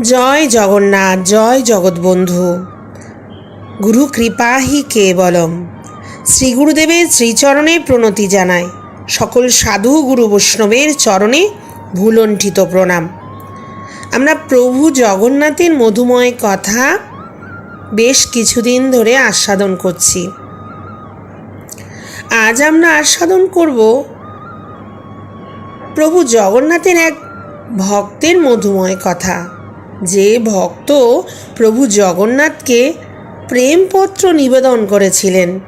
জয় জগন্নাথ, জয় জগৎবন্ধু। গুরু কৃপা হি কেবলম। শ্রী গুরুদেবের শ্রীচরণে প্রণতি জানায়। সকল সাধু গুরু বৈষ্ণবের চরণে ভুলণ্ঠিত প্রণাম। আমরা প্রভু জগন্নাথের মধুময় কথা বেশ কিছুদিন ধরে আস্বাদন করছি। আজ আমরা আস্বাদন করব প্রভু জগন্নাথের এক ভক্তের মধুময় কথা। যে ভক্ত প্রভু জগন্নাথকে প্রেমপত্র নিবেদন করেছিলেন।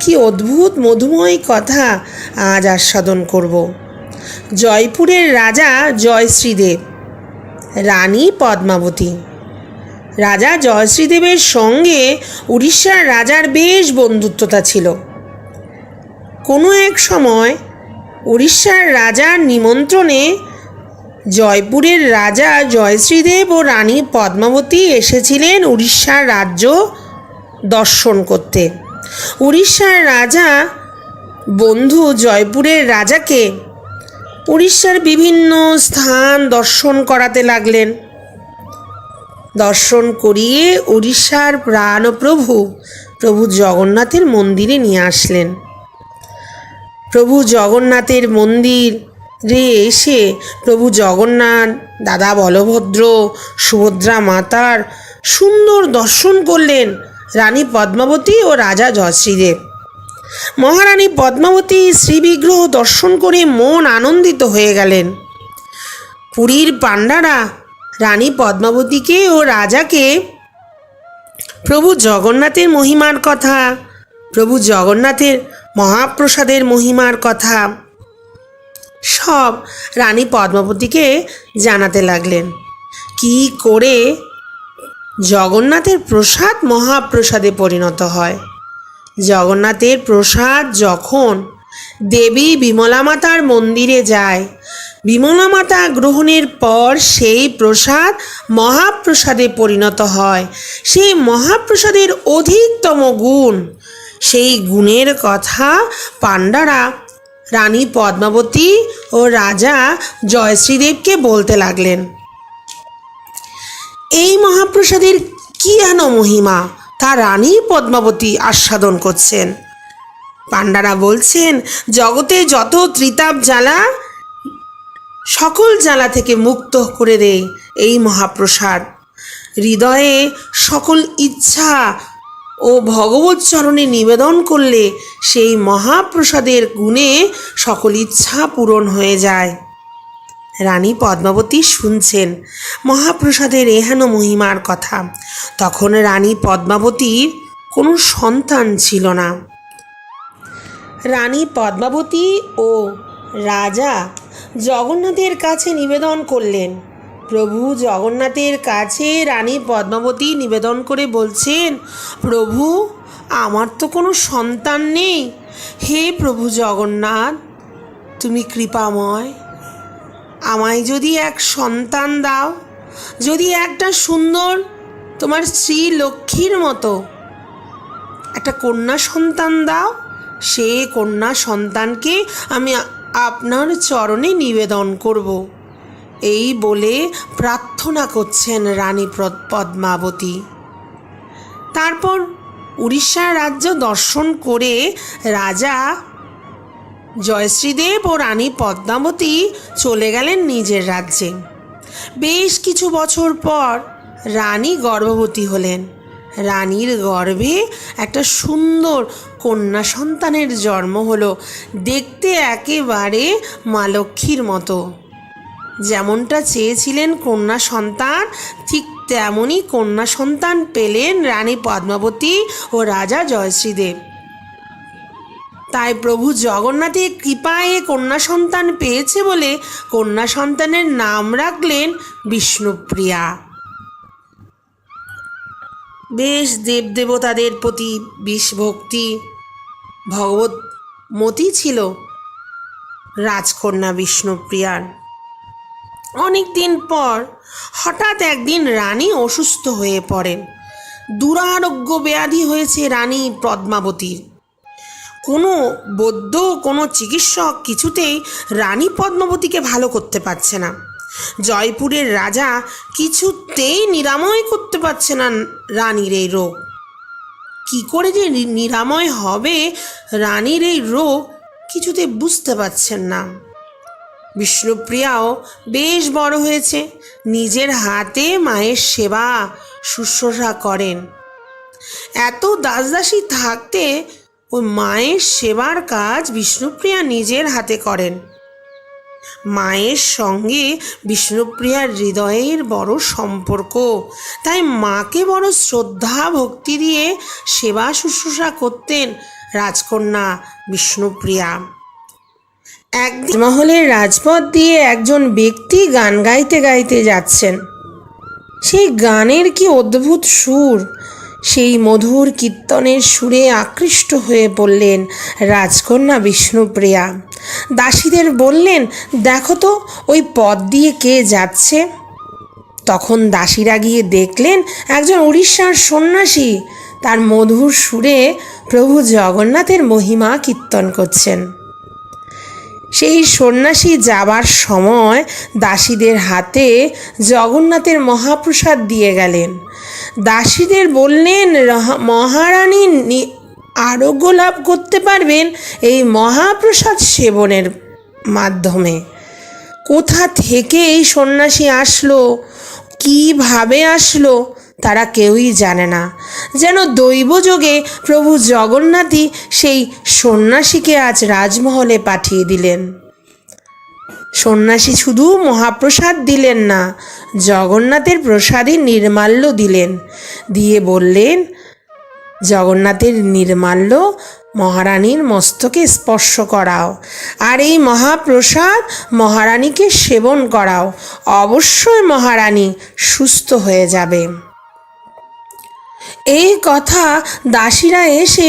কি অদ্ভুত মধুময় কথা আজ আস্বাদন করব। জয়পুরের রাজা জয়শ্রীদেব, রানী পদ্মাবতী। রাজা জয়শ্রীদেবের সঙ্গে উড়িষ্যার রাজার বেশ বন্ধুত্বতা ছিল। কোনো এক সময় উড়িষ্যার রাজার নিমন্ত্রণে জয়পুরের রাজা জয়শ্রীদেব ও রানী পদ্মাবতী এসেছিলেন উড়িষ্যার রাজ্য দর্শন করতে। উড়িষ্যার রাজা বন্ধু জয়পুরের রাজাকে উড়িষ্যার বিভিন্ন স্থান দর্শন করাতে লাগলেন। দর্শন করিয়ে উড়িষ্যার প্রাণপ্রভু প্রভু জগন্নাথের মন্দিরে নিয়ে আসলেন। প্রভু জগন্নাথের মন্দিরে এসে প্রভু জগন্নাথ, দাদা বলভদ্র, সুভদ্রা মাতার সুন্দর দর্শন করলেন রানী পদ্মাবতী ও রাজা জয়শ্রীদেব। মহারানী পদ্মাবতী শ্রীবিগ্রহ দর্শন করে মন আনন্দিত হয়ে গেলেন। পুরীর পাণ্ডারা রানী পদ্মাবতীকে ও রাজাকে প্রভু জগন্নাথের মহিমার কথা, প্রভু জগন্নাথের মহাপ্রসাদের মহিমার কথা সব রানী পদ্মাবতীকে জানাতে লাগলেন। কি করে জগন্নাথের প্রসাদ মহাপ্রসাদে পরিণত হয়। জগন্নাথের প্রসাদ যখন দেবী বিমলা মাতার মন্দিরে যায়, বিমলা মাতা গ্রহণের পর সেই প্রসাদ মহাপ্রসাদে পরিণত হয়। সেই মহাপ্রসাদের অধিকতম গুণ, সেই গুণের কথা পাণ্ডারা রানী পদ্মাবতী ও রাজা জয়শ্রীদেবকে বলতে লাগলেন। এই মহাপ্রসাদের কি যেন মহিমা, তা রানী পদ্মাবতী আস্বাদন করছেন। পাণ্ডারা বলছেন, জগতে যত ত্রিতাপ জ্বালা, সকল জ্বালা থেকে মুক্ত করে দেয় এই মহাপ্রসাদ। হৃদয়ে সকল ইচ্ছা ও ভগবত চরণে নিবেদন করলে সেই মহাপ্রসাদের গুণে সকল ইচ্ছা পূরণ হয়ে যায়। রানী পদ্মাবতী শুনছেন মহাপ্রসাদের এহেন মহিমার কথা। তখন রানী পদ্মাবতীর কোনো সন্তান ছিল না। রানী পদ্মাবতী ও রাজা জগন্নাথের কাছে নিবেদন করলেন। প্রভু জগন্নাথের কাছে রানী পদ্মাবতী নিবেদন করে বলছেন, প্রভু, আমার তো কোনো সন্তান নেই। হে প্রভু জগন্নাথ, তুমি কৃপাময়, আমায় যদি এক সন্তান দাও, যদি একটা সুন্দর তোমার শ্রী লক্ষ্মীর মতো একটা কন্যা সন্তান দাও, সে কন্যা সন্তানকে আমি আপনার চরণে নিবেদন করব। এই বলে প্রার্থনা করছেন রানী পদ্মাবতী। তারপর উড়িষ্যার রাজ্য দর্শন করে রাজা জয়শ্রীদেব ও রানী পদ্মাবতী চলে গেলেন নিজের রাজ্যে। বেশ কিছু বছর পর রানী গর্ভবতী হলেন। রানীর গর্ভে একটা সুন্দর কন্যা সন্তানের জন্ম হলো। দেখতে একেবারে মা লক্ষ্মীর মতো। যেমনটা চেয়েছিলেন কন্যা সন্তান, ঠিক তেমনই কন্যা সন্তান পেলেন রানী পদ্মাবতী ও রাজা জয়শ্রীদেব। তাই প্রভু জগন্নাথের কৃপায় কন্যা সন্তান পেয়েছে বলে কন্যা সন্তানের নাম রাখলেন বিষ্ণুপ্রিয়া। বেশ দেবদেবতাদের প্রতি বিষ ভক্তি, ভগবতমতী ছিল রাজকন্যা বিষ্ণুপ্রিয়ার। অনেক দিন পর হঠাৎ একদিন রানী অসুস্থ হয়ে পড়েন। দুরারোগ্য ব্যাধি হয়েছে রানী পদ্মাবতীর। কোনো বৈদ্য, কোনো চিকিৎসক কিছুতেই রানী পদ্মাবতীকে ভালো করতে পারছে না। জয়পুরের রাজা কিছুতেই নিরাময় করতে পারছে না রানীর এই রোগ। কি করে যে নিরাময় হবে রানীর এই রোগ কিছুতে বুঝতে পারছেন না। বিষ্ণুপ্রিয়াও বেশ বড় হয়েছে, নিজের হাতে মায়ের সেবা শুশ্রূষা করেন। এত দাসদাসী থাকতে ওই মায়ের সেবার কাজ বিষ্ণুপ্রিয়া নিজের হাতে করেন। মায়ের সঙ্গে বিষ্ণুপ্রিয়ার হৃদয়ের বড় সম্পর্ক, তাই মাকে বড় শ্রদ্ধা ভক্তি দিয়ে সেবা শুশ্রূষা করতেন রাজকন্যা বিষ্ণুপ্রিয়া। একদিন মহলের রাজপথ দিয়ে একজন ব্যক্তি গান গাইতে গাইতে যাচ্ছেন। সেই গানের কি অদ্ভুত সুর! সেই মধুর কীর্তনের সুরে আকৃষ্ট হয়ে পড়লেন রাজকন্যা বিষ্ণুপ্রিয়া। দাসীদের বললেন, দেখো তো ওই পথ দিয়ে কে যাচ্ছে। তখন দাসীরা গিয়ে দেখলেন একজন উড়িষ্যার সন্ন্যাসী তার মধুর সুরে প্রভু জগন্নাথের মহিমা কীর্তন করছেন। সেই সন্ন্যাসী যাবার সময় দাসীদের হাতে জগন্নাথের মহাপ্রসাদ দিয়ে গেলেন। দাসীদের বললেন, মহারানী আরোগ্য লাভ করতে পারবেন এই মহাপ্রসাদ সেবনের মাধ্যমে। কোথা থেকে এই সন্ন্যাসী আসলো, কিভাবে আসলো, তারা কেউই জানে না। যেন দৈবযোগে প্রভু জগন্নাথই সেই সন্ন্যাসীকে আজ রাজমহলে পাঠিয়ে দিলেন। সন্ন্যাসী শুধু মহাপ্রসাদ দিলেন না, জগন্নাথের প্রসাদে নির্মাল্য দিলেন। দিয়ে বললেন, জগন্নাথের নির্মাল্য মহারানীর মস্তকে স্পর্শ করাও, আর এই মহাপ্রসাদ মহারানীকে সেবন করাও, অবশ্যই মহারানী সুস্থ হয়ে যাবে। এই কথা দাসীরা এসে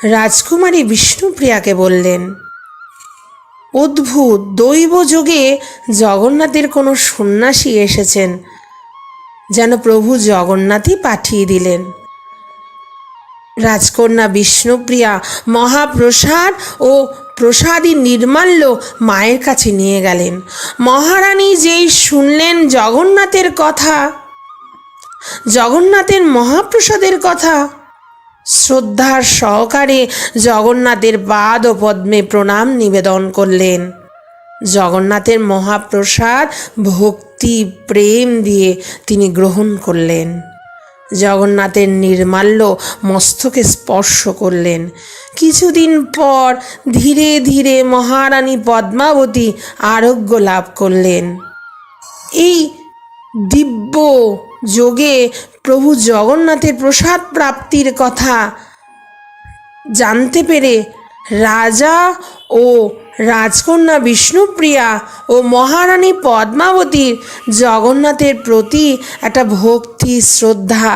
রাজকুমারী বিষ্ণুপ্রিয়াকে বললেন। অদ্ভুত, দৈবযোগে জগন্নাথের কোনো সন্ন্যাসী এসেছেন, যেন প্রভু জগন্নাথই পাঠিয়ে দিলেন। রাজকন্যা বিষ্ণুপ্রিয়া মহাপ্রসাদ ও প্রসাদী নির্মাল্য মায়ের কাছে নিয়ে গেলেন। মহারানী যেই শুনলেন জগন্নাথের কথা, জগন্নাথের মহাপ্রসাদের কথা, শ্রদ্ধার সহকারে জগন্নাথের পাদ ও পদ্মে প্রণাম নিবেদন করলেন। জগন্নাথের মহাপ্রসাদ ভক্তি প্রেম দিয়ে তিনি গ্রহণ করলেন। জগন্নাথের নির্মাল্য মস্তকে স্পর্শ করলেন। কিছুদিন পর ধীরে ধীরে মহারানী পদ্মাবতী আরোগ্য লাভ করলেন। এই দিব্য যোগে প্রভু জগন্নাথের প্রসাদ প্রাপ্তির কথা জানতে পেরে রাজা ও রাজকন্যা বিষ্ণুপ্রিয়া ও মহারানী পদ্মাবতীর জগন্নাথের প্রতি একটা ভক্তি শ্রদ্ধা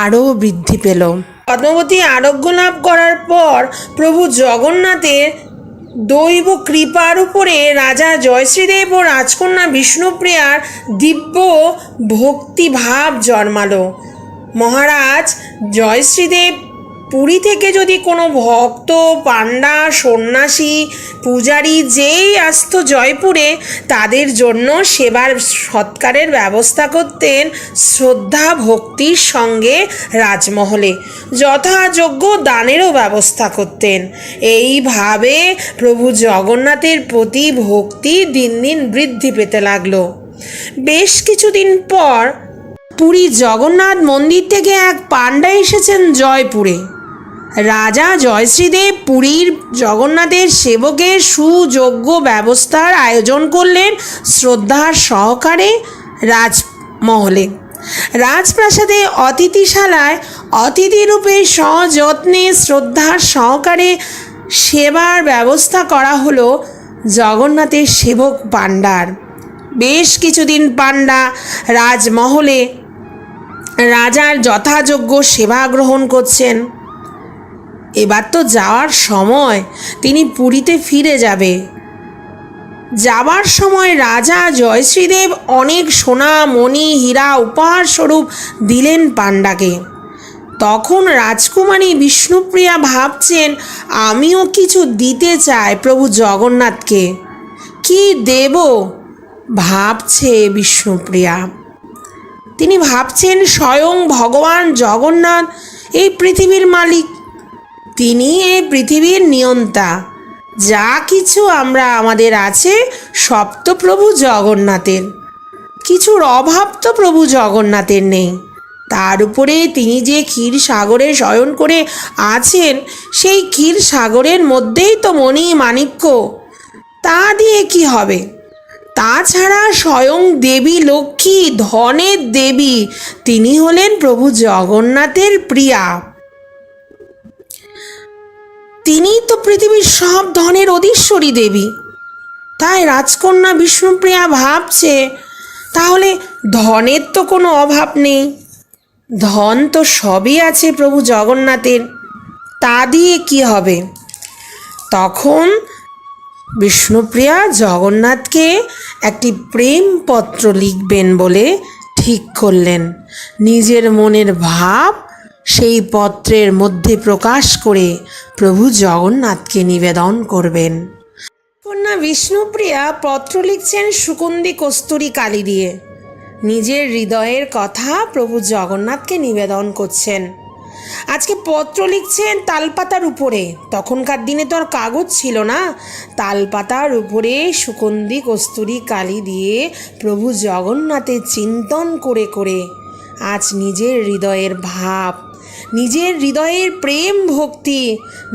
আরও বৃদ্ধি পেল। পদ্মাবতী আরোগ্য লাভ করার পর প্রভু জগন্নাথের দৈব কৃপার উপরে রাজা জয়শ্রীদেব ও রাজকন্যা বিষ্ণুপ্রিয়ার দিব্য ভক্তিভাব জন্মালো। মহারাজ জয়শ্রীদেব পুরী থেকে যদি কোনো ভক্ত, পাণ্ডা, সন্ন্যাসী, পূজারী যেই আসতো জয়পুরে, তাদের জন্য সেবার সৎকারের ব্যবস্থা করতেন শ্রদ্ধা ভক্তির সঙ্গে রাজমহলে, যথাযোগ্য দানেরও ব্যবস্থা করতেন। এইভাবে প্রভু জগন্নাথের প্রতি ভক্তি দিন দিন বৃদ্ধি পেতে লাগলো। বেশ কিছুদিন পর পুরী জগন্নাথ মন্দির থেকে এক পাণ্ডা এসেছেন জয়পুরে। রাজা জয়শ্রীদেব পুরীর জগন্নাথের সেবকের সুযোগ্য ব্যবস্থার আয়োজন করলেন শ্রদ্ধার সহকারে রাজমহলে। রাজপ্রাসাদে অতিথিশালায় অতিথিরূপে সযত্নে শ্রদ্ধার সহকারে সেবার ব্যবস্থা করা হলো জগন্নাথের সেবক পাণ্ডার। বেশ কিছুদিন পাণ্ডা রাজমহলে রাজার যথাযোগ্য সেবা গ্রহণ করছেন। এবার তো যাওয়ার সময়, তিনি পুরীতে ফিরে যাবে। যাবার সময় রাজা জয়শ্রীদেব অনেক সোনা মণি হীরা উপহার স্বরূপ দিলেন পাণ্ডাকে। তখন রাজকুমারী বিষ্ণুপ্রিয়া ভাবছেন, আমিও কিছু দিতে চাই প্রভু জগন্নাথকে। কি দেব? ভাবছে বিষ্ণুপ্রিয়া। তিনি ভাবছেন স্বয়ং ভগবান জগন্নাথ এই পৃথিবীর মালিক, তিনি এই পৃথিবীর নিয়ন্তা। যা কিছু আমরা আমাদের আছে সব তো প্রভু জগন্নাথের, কিছুর অভাব তো প্রভু জগন্নাথের নেই। তার উপরে তিনি যে ক্ষীর সাগরে শয়ন করে আছেন, সেই ক্ষীর সাগরের মধ্যেই তো মণি মাণিক্য, তা দিয়ে কি হবে? তাছাড়া স্বয়ং দেবী লক্ষ্মী, ধনের দেবী, তিনি হলেন প্রভু জগন্নাথের প্রিয়া। তিনি তো পৃথিবীর সব ধনের অধীশ্বরী দেবী। তাই রাজকন্যা বিষ্ণুপ্রিয়া ভাবছে, তাহলে ধনের তো কোনো অভাব নেই, ধন তো সবই আছে প্রভু জগন্নাথের, তা দিয়ে কি হবে? তখন বিষ্ণুপ্রিয়া জগন্নাথকে একটি প্রেমপত্র লিখবেন বলে ঠিক করলেন। নিজের মনের ভাব সেই পত্রের মধ্যে প্রকাশ করে প্রভু জগন্নাথকে নিবেদন করবেন। কন্যা বিষ্ণুপ্রিয়া পত্র লিখছেন সুগন্ধি কস্তুরী কালি দিয়ে। নিজের হৃদয়ের কথা প্রভু জগন্নাথকে নিবেদন করছেন। আজকে পত্র লিখছেন তালপাতার উপরে, তখনকার দিনে তো আর কাগজ ছিল না, তালপাতার উপরে সুগন্ধি কস্তুরী কালি দিয়ে প্রভু জগন্নাথের চিন্তন করে করে আজ নিজের হৃদয়ের ভাব, নিজের হৃদয়ের প্রেম ভক্তি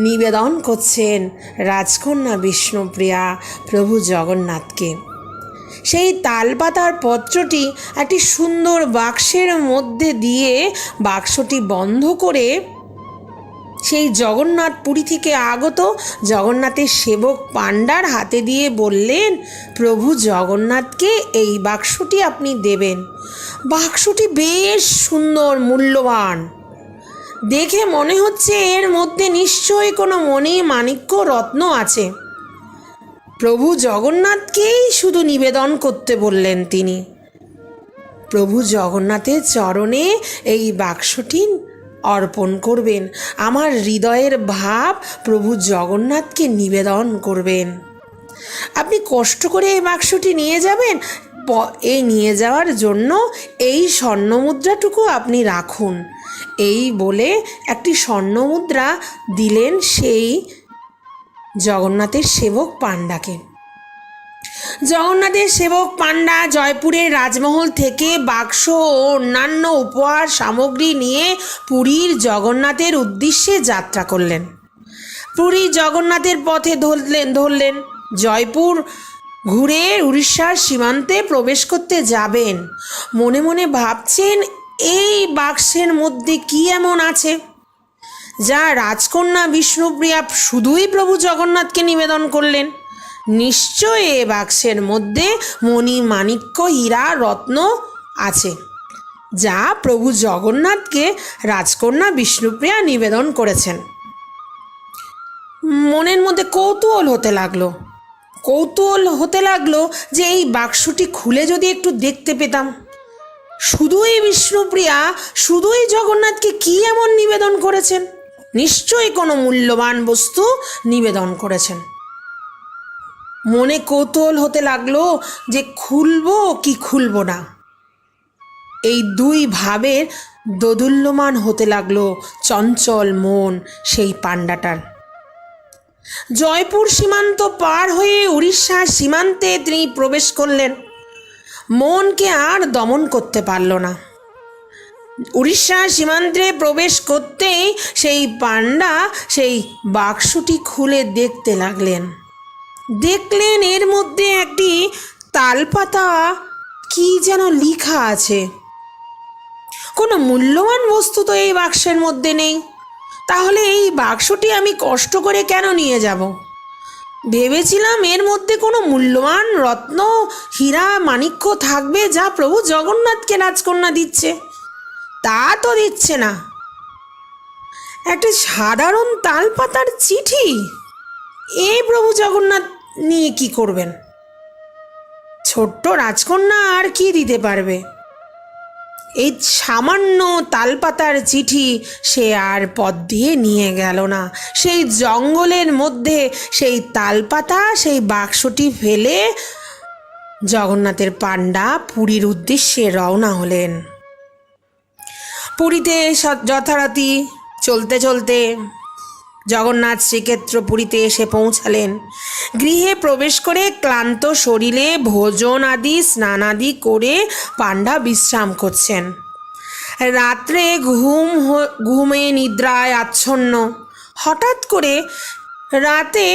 নিবেদন করছেন রাজকন্যা বিষ্ণুপ্রিয়া প্রভু জগন্নাথকে। সেই তালপাতার পত্রটি একটি সুন্দর বাক্সের মধ্যে দিয়ে বাক্সটি বন্ধ করে সেই জগন্নাথ পুরী থেকে আগত জগন্নাথের সেবক পাণ্ডার হাতে দিয়ে বললেন, প্রভু জগন্নাথকে এই বাক্সটি আপনি দেবেন। বাক্সটি বেশ সুন্দর, মূল্যবান, দেখে মনে হচ্ছে এর মধ্যে নিশ্চয়ই কোনো মণি মাণিক্য রত্ন আছে। প্রভু জগন্নাথকেই শুধু নিবেদন করতে বললেন তিনি। প্রভু জগন্নাথের চরণে এই বাক্সটি অর্পণ করবেন, আমার হৃদয়ের ভাব প্রভু জগন্নাথকে নিবেদন করবেন। আপনি কষ্ট করে এই বাক্সটি নিয়ে যাবেন, এই নিয়ে যাওয়ার জন্য এই স্বর্ণমুদ্রাটুকু আপনি রাখুন। এই বলে একটি স্বর্ণমুদ্রা দিলেন সেই জগন্নাথের সেবক পাণ্ডাকে। জগন্নাথের সেবক পাণ্ডা জয়পুরের রাজমহল থেকে বাক্স ও অন্যান্য উপহার সামগ্রী নিয়ে পুরীর জগন্নাথের উদ্দেশ্যে যাত্রা করলেন। পুরী জগন্নাথের পথে ধরলেন। জয়পুর ঘুরে উড়িষ্যার সীমান্তে প্রবেশ করতে যাবেন। মনে মনে ভাবছেন, এই বাক্সের মধ্যে কি এমন আছে যা রাজকন্যা বিষ্ণুপ্রিয়া শুধুই প্রভু জগন্নাথকে নিবেদন করলেন? নিশ্চয় এ বাক্সের মধ্যে মণি মাণিক্য হীরা রত্ন আছে, যা প্রভু জগন্নাথকে রাজকন্যা বিষ্ণুপ্রিয়া নিবেদন করেছেন। মনের মধ্যে কৌতূহল হতে লাগলো যে এই বাক্সটি খুলে যদি একটু দেখতে পেতাম। শুধুই বিষ্ণুপ্রিয়া, শুধুই জগন্নাথকে কি এমন নিবেদন করেছেন? নিশ্চয়ই কোনো মূল্যবান বস্তু নিবেদন করেছেন। মনে কৌতূহল হতে লাগলো যে খুলবো কি খুলবো না। এই দুই ভাবের দোদুল্যমান হতে লাগলো চঞ্চল মন সেই পাণ্ডাটার। জয়পুর সীমান্ত পার হয়ে উড়িষ্যার সীমান্তে তিনি প্রবেশ করলেন। মনকে আর দমন করতে পারল না। উড়িষ্যার সীমান্তে প্রবেশ করতেই সেই পাণ্ডা সেই বাক্সটি খুলে দেখতে লাগলেন। দেখলেন এর মধ্যে একটি তালপাতা কি যেন লেখা আছে। কোনো মূল্যবান বস্তু তো এই বাক্সের মধ্যে নেই, তাহলে এই বাক্সটি আমি কষ্ট করে কেন নিয়ে যাব? ভেবেছিলাম এর মধ্যে কোনো মূল্যবান রত্ন হীরা মাণিক্য থাকবে, যা প্রভু জগন্নাথকে রাজকন্যা দিচ্ছে, তা তো দিচ্ছে না। একটা সাধারণ তালপাতার চিঠি, এই প্রভু জগন্নাথ নিয়ে কি করবেন? ছোট্ট রাজকন্যা আর কি দিতে পারবে? এই সামান্য তালপাতার চিঠি সে আর পথ দিয়ে নিয়ে গেল না। সেই জঙ্গলের মধ্যে সেই তালপাতা, সেই বাক্সটি ফেলে জগন্নাথের পাণ্ডা পুরীর উদ্দেশ্যে রওনা হলেন। পুরীতে যথারীতি চলতে চলতে জগন্নাথ শ্রীক্ষেত্র পুরীতে এসে পৌঁছালেন। গৃহে প্রবেশ করে ক্লান্ত শরীরে ভোজন আদি স্নানাদি করে পাণ্ডা বিশ্রাম করছেন। রাত্রে ঘুমে নিদ্রায় আচ্ছন্ন। হঠাৎ করে রাতে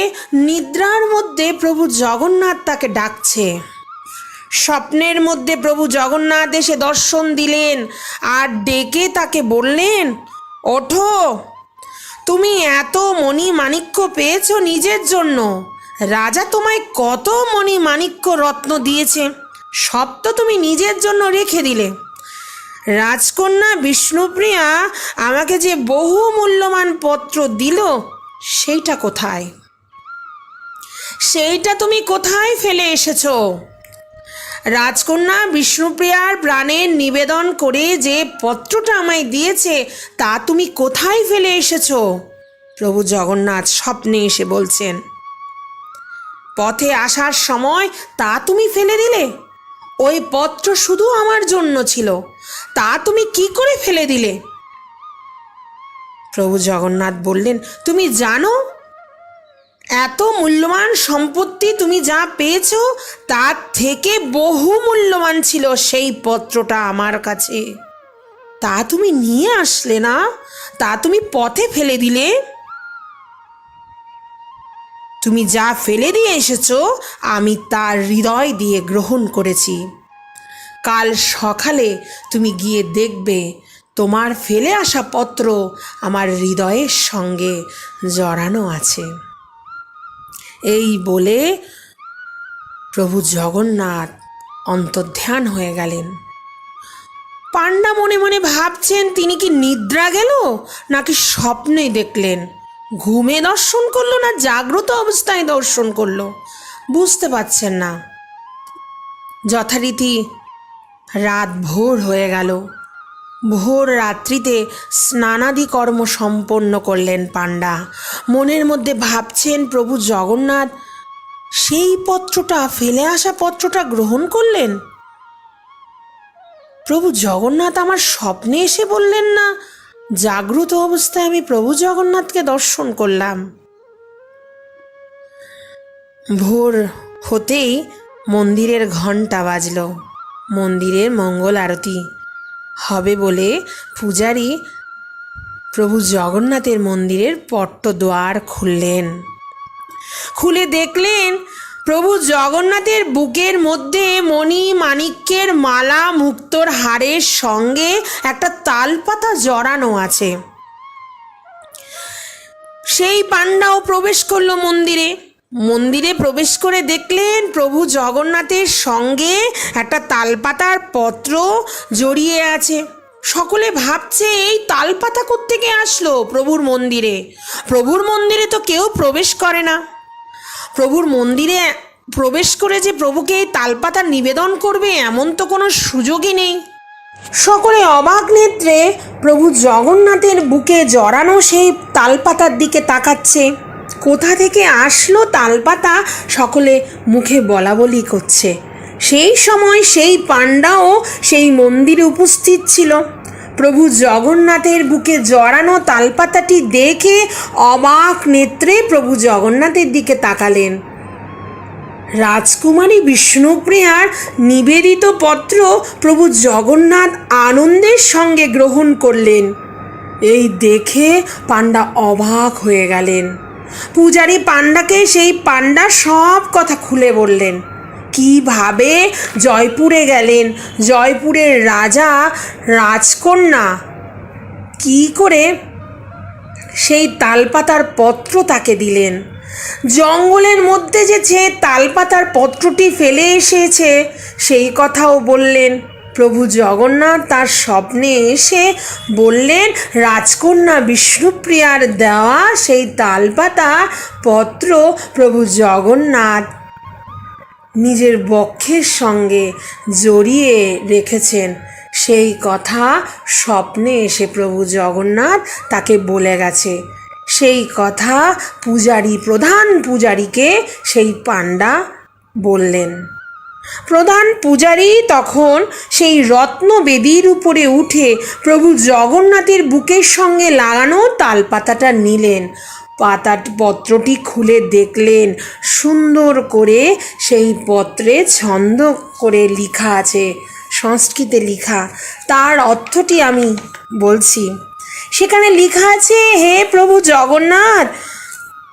নিদ্রার মধ্যে প্রভু জগন্নাথ তাকে ডাকছে। স্বপ্নের মধ্যে প্রভু জগন্নাথ এসে দর্শন দিলেন আর ডেকে তাকে বললেন, ওঠো, তুমি এত মণিমাণিক্য পেয়েছ নিজের জন্য। রাজা তোমায় কত মণিমাণিক্য রত্ন দিয়েছে, সব তো তুমি নিজের জন্য রেখে দিলে। রাজকন্যা বিষ্ণুপ্রিয়া আমাকে যে বহু মূল্যবান পত্র দিল, সেইটা কোথায়? সেইটা তুমি কোথায় ফেলে এসেছো? রাজকন্যা বিষ্ণুপ্রিয়ার প্রাণের নিবেদন করে যে পত্রটা আমায় দিয়েছে, তা তুমি কোথায় ফেলে এসেছো? প্রভু জগন্নাথ স্বপ্নে এসে বলছেন। পথে আসার সময় তা তুমি ফেলে দিলে। ওই পত্র শুধু আমার জন্য ছিল, তা তুমি কি করে ফেলে দিলে? প্রভু জগন্নাথ বললেন, তুমি জানো এত মূল্যবান সম্পত্তি তুমি যা পেয়েছ, তার থেকে বহু মূল্যবান ছিল সেই পত্রটা আমার কাছে। তা তুমি নিয়ে আসলে না, তা তুমি পথে ফেলে দিলে। তুমি যা ফেলে দিয়ে এসেছো, আমি তার হৃদয় দিয়ে গ্রহণ করেছি। কাল সকালে তুমি গিয়ে দেখবে তোমার ফেলে আসা পত্র আমার হৃদয়ের সঙ্গে জড়ানো আছে। এই বলে প্রভু জগন্নাথ অন্তর্ধান হয়ে গেলেন। পাণ্ডা মনে মনে ভাবছেন, তিনি কি নিদ্রা গেল নাকি স্বপ্নে দেখলেন? ঘুমে দর্শন করলো না জাগ্রত অবস্থায় দর্শন করলো, বুঝতে পারছেন না। যথারীতি রাত ভোর হয়ে গেল। ভোর রাত্রিতে স্নানাদি কর্ম সম্পন্ন করলেন পাণ্ডা। মনের মধ্যে ভাবছেন, প্রভু জগন্নাথ সেই পত্রটা, ফেলে আসা পত্রটা গ্রহণ করলেন। প্রভু জগন্নাথ আমার স্বপ্নে এসে বললেন না, জাগ্রত অবস্থায় আমি প্রভু জগন্নাথকে দর্শন করলাম। ভোর হতেই মন্দিরের ঘণ্টা বাজল। মন্দিরের মঙ্গল আরতি হবে বলে পূজারী প্রভু জগন্নাথের মন্দিরের পট্টদ্বার খুললেন। খুলে দেখলেন প্রভু জগন্নাথের বুকের মধ্যে মণি মাণিক্যের মালা মুক্তোর হারের সঙ্গে একটা তালপাতা জড়ানো আছে। সেই পাণ্ডাও প্রবেশ করলো মন্দিরে। মন্দিরে প্রবেশ করে দেখলেন প্রভু জগন্নাথের সঙ্গে একটা তালপাতার পত্র জড়িয়ে আছে। সকলে ভাবছে, এই তালপাতা কোত্থেকে আসলো প্রভুর মন্দিরে? প্রভুর মন্দিরে তো কেউ প্রবেশ করে না। প্রভুর মন্দিরে প্রবেশ করে যে প্রভুকে এই তালপাতা নিবেদন করবে, এমন তো কোনো সুযোগই নেই। সকলে অবাক নেত্রে প্রভু জগন্নাথের বুকে জড়ানো সেই তালপাতার দিকে তাকাচ্ছে। কোথা থেকে আসলো তালপাতা, সকলে মুখে বলা বলি করছে। সেই সময় সেই পাণ্ডাও সেই মন্দিরে উপস্থিত ছিল। প্রভু জগন্নাথের বুকে জড়ানো তালপাতাটি দেখে অবাক নেত্রে প্রভু জগন্নাথের দিকে তাকালেন। রাজকুমারী বিষ্ণুপ্রিয়ার নিবেদিত পত্র প্রভু জগন্নাথ আনন্দের সঙ্গে গ্রহণ করলেন। এই দেখে পাণ্ডা অবাক হয়ে গেলেন। পূজারী পাণ্ডাকে সেই পাণ্ডা সব কথা খুলে বললেন। কিভাবে জয়পুরে গেলেন, জয়পুরের রাজা রাজকন্যা কি করে সেই তালপাতার পত্র তাকে দিলেন, জঙ্গলের মধ্যে যে তালপাতার পত্রটি ফেলে এসেছে সেই কথাও বললেন। প্রভু জগন্নাথ তার স্বপ্নে এসে বললেন, রাজকন্যা বিষ্ণুপ্রিয়ার দেওয়া সেই তালপাতা পত্র প্রভু জগন্নাথ নিজের বক্ষের সঙ্গে জড়িয়ে রেখেছেন। সেই কথা স্বপ্নে এসে প্রভু জগন্নাথ তাকে বলে গেছে। সেই কথা প্রধান পূজারীকে সেই পাণ্ডা বললেন। প্রধান পূজারী তখন সেই রত্ন বেদির উপরে উঠে প্রভু জগন্নাথের বুকের সঙ্গে লাগানো তালপাতাটা নিলেন। পত্রটি খুলে দেখলেন সুন্দর করে সেই পত্রে ছন্দ করে লেখা আছে, সংস্কৃতে লেখা। তার অর্থটি আমি বলছি। সেখানে লেখা আছে, হে প্রভু জগন্নাথ,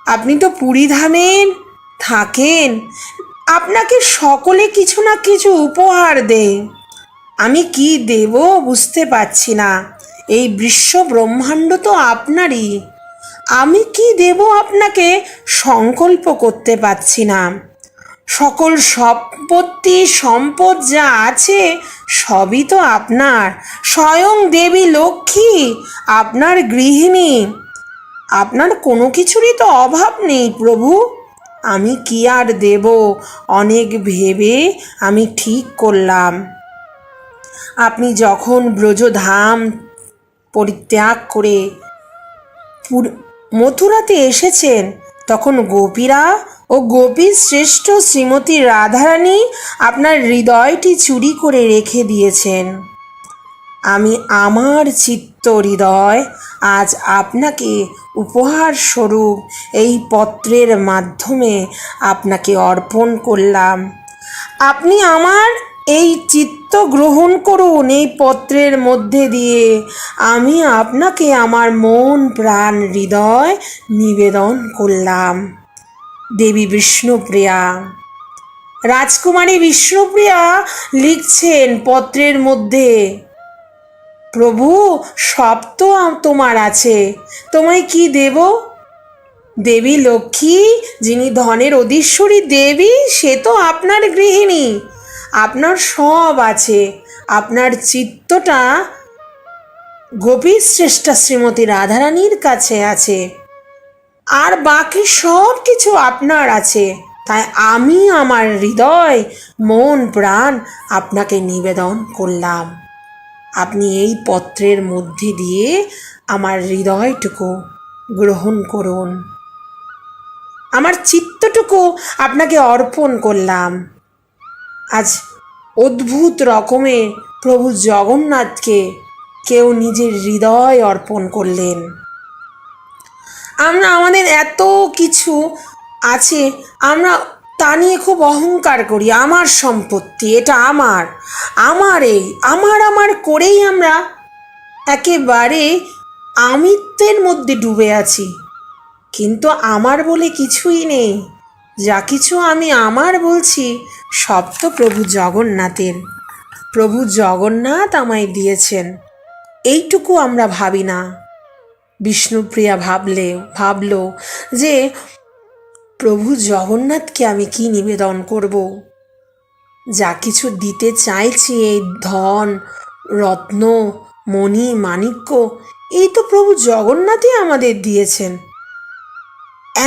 আপনি তো পুরীধামের থাকেন, আপনাকে সকলে কিছু না কিছু উপহার দেয়। আমি কি দেব বুঝতে পারছি না। এই বিশ্ব ব্রহ্মাণ্ড তো আপনারই, আমি কি দেব আপনাকে সংকল্প করতে পারছি না। সকল সম্পদ যা আছে সবই তো আপনার। স্বয়ং দেবী লক্ষ্মী আপনার গৃহিণী, আপনার কোনো কিছুরই তো অভাব নেই প্রভু। আমি কি আর দেব, অনেক ভেবে আমি ঠিক করলাম, আপনি যখন ব্রজধাম পরিত্যাগ করে মথুরাতে এসেছেন, তখন গোপীরা ও গোপী শ্রেষ্ঠ শ্রীমতী রাধারানী আপনার হৃদয়টি চুরি করে রেখে দিয়েছেন। আমি আমার চিত্ত হৃদয় আজ আপনাকে উপহার স্বরূপ এই পত্রের মাধ্যমে আপনাকে অর্পণ করলাম। আপনি আমার এই চিত্ত গ্রহণ করুন। এই পত্রের মধ্যে দিয়ে আমি আপনাকে আমার মন প্রাণ হৃদয় নিবেদন করলাম। দেবী বিষ্ণুপ্রিয়া, রাজকুমারী বিষ্ণুপ্রিয়া লিখছেন পত্রের মধ্যে, প্রভু সব তো তোমার আছে, তোমায় কি দেব? দেবী লক্ষ্মী, যিনি ধনের অধীশ্বরী দেবী, সে তো আপনার গৃহিণী, আপনার সব আছে। আপনার চিত্তটা গোপী শ্রেষ্ঠা শ্রীমতী রাধারানীর কাছে আছে, আর বাকি সব কিছু আপনার আছে। তাই আমি আমার হৃদয় মন প্রাণ আপনাকে নিবেদন করলাম। আপনি এই পত্রের মধ্যে দিয়ে আমার হৃদয়টুকু গ্রহণ করুন, আমার চিত্তটুকু আপনাকে অর্পণ করলাম। আজ অদ্ভুত রকমের প্রভু জগন্নাথকে কেউ নিজের হৃদয় অর্পণ করলেন। আমরা আমাদের এত কিছু আছে, আমরা তা নিয়ে খুব অহংকার করি। আমার সম্পত্তি, এটা আমার, আমার করেই আমরা একেবারে আমিত্বের মধ্যে ডুবে আছি। কিন্তু আমার বলে কিছুই নেই। যা কিছু আমি আমার বলছি সব তো প্রভু জগন্নাথের। প্রভু জগন্নাথ আমায় দিয়েছেন, এইটুকু আমরা ভাবি না। বিষ্ণুপ্রিয়া ভাবল যে প্রভু জগন্নাথকে আমি কি নিবেদন করব? যা কিছু দিতে চাইছি, এই ধন রত্ন মণি মাণিক্য, এই তো প্রভু জগন্নাথই আমাদের দিয়েছেন।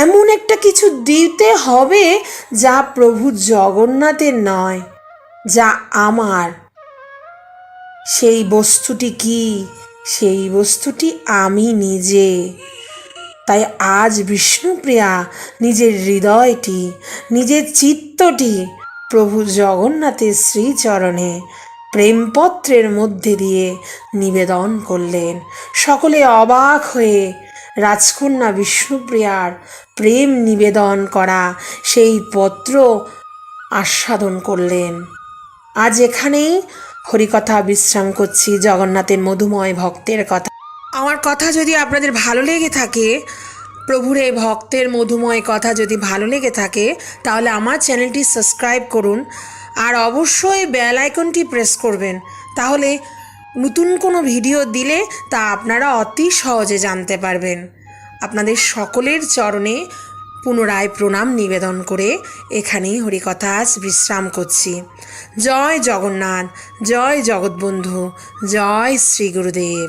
এমন একটা কিছু দিতে হবে যা প্রভু জগন্নাথের নয়, যা আমার। সেই বস্তুটি কি? সেই বস্তুটি আমি নিজে। তাই আজ বিষ্ণুপ্রিয়া নিজের হৃদয়টি, নিজের চিত্তটি প্রভু জগন্নাথের শ্রীচরণে প্রেমপত্রের মধ্যে দিয়ে নিবেদন করলেন। সকলে অবাক হয়ে রাজকন্যা বিষ্ণুপ্রিয়ার প্রেম নিবেদন করা সেই পত্র আস্বাদন করলেন। আজ এখানেই হরিকথা বিশ্রাম করছি, জগন্নাথের মধুময় ভক্তের কথা। আমার কথা যদি আপনাদের ভালো লেগে থাকে, প্রভুর এই ভক্তের মধুময় কথা যদি ভালো লেগে থাকে, তাহলে আমার চ্যানেলটি সাবস্ক্রাইব করুন আর অবশ্যই বেল আইকনটি প্রেস করবেন। তাহলে নতুন কোনো ভিডিও দিলে তা আপনারা অতি সহজে জানতে পারবেন। আপনাদের সকলের চরণে পুনরায় প্রণাম নিবেদন করে এখানেই হরিকথা আজ বিশ্রাম করছি। জয় জগন্নাথ, জয় জগৎবন্ধু, জয় শ্রী গুরুদেব।